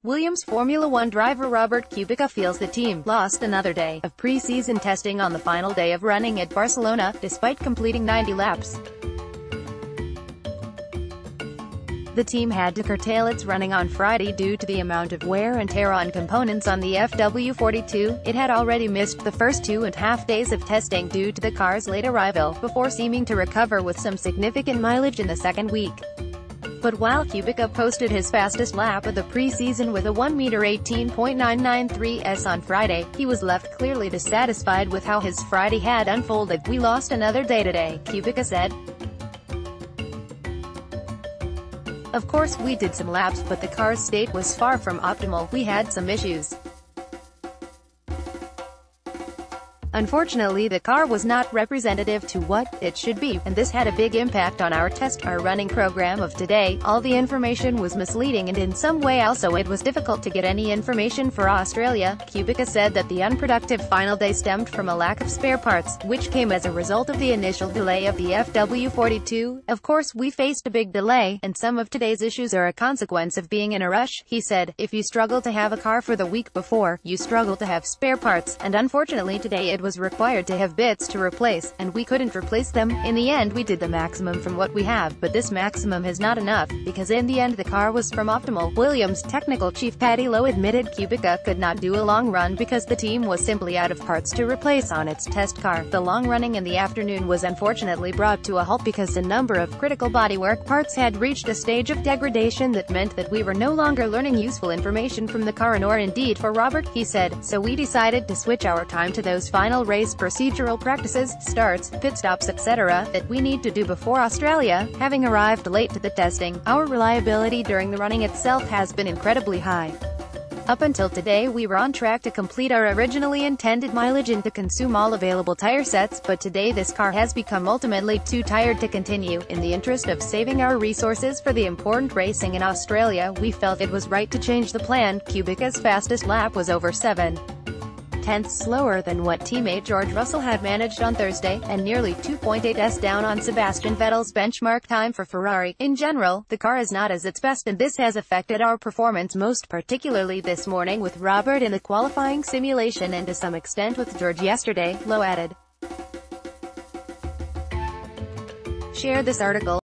Williams Formula One driver Robert Kubica feels the team lost another day of pre-season testing on the final day of running at Barcelona, despite completing 90 laps. The team had to curtail its running on Friday due to the amount of wear and tear on components on the FW42. It had already missed the first 2.5 days of testing due to the car's late arrival, before seeming to recover with some significant mileage in the second week. But while Kubica posted his fastest lap of the pre-season with a 1m18.993s on Friday, he was left clearly dissatisfied with how his Friday had unfolded. "We lost another day today," Kubica said. "Of course we did some laps, but the car's state was far from optimal. We had some issues. Unfortunately, the car was not representative to what it should be, and this had a big impact on our running program of today. All the information was misleading, and in some way also it was difficult to get any information for Australia." Kubica said that the unproductive final day stemmed from a lack of spare parts, which came as a result of the initial delay of the FW42. "Of course we faced a big delay, and some of today's issues are a consequence of being in a rush," he said. "If you struggle to have a car for the week before, you struggle to have spare parts, and unfortunately today it was required to have bits to replace, and we couldn't replace them. In the end we did the maximum from what we have, but this maximum is not enough, because in the end the car was from optimal." Williams technical chief Paddy Lowe admitted Kubica could not do a long run because the team was simply out of parts to replace on its test car. The long running in the afternoon was unfortunately brought to a halt because a number of critical bodywork parts had reached a stage of degradation that meant that we were no longer learning useful information from the car, nor indeed for Robert, he said. "So we decided to switch our time to those final race procedural practices, starts, pit stops, etc., that we need to do before Australia. Having arrived late to the testing, our reliability during the running itself has been incredibly high. Up until today we were on track to complete our originally intended mileage and to consume all available tire sets, but today this car has become ultimately too tired to continue. In the interest of saving our resources for the important racing in Australia, we felt it was right to change the plan." Kubica's fastest lap was over 7/10 slower than what teammate George Russell had managed on Thursday, and nearly 2.8s down on Sebastian Vettel's benchmark time for Ferrari. "In general, the car is not at its best, and this has affected our performance most particularly this morning with Robert in the qualifying simulation and to some extent with George yesterday," Lowe added. Share this article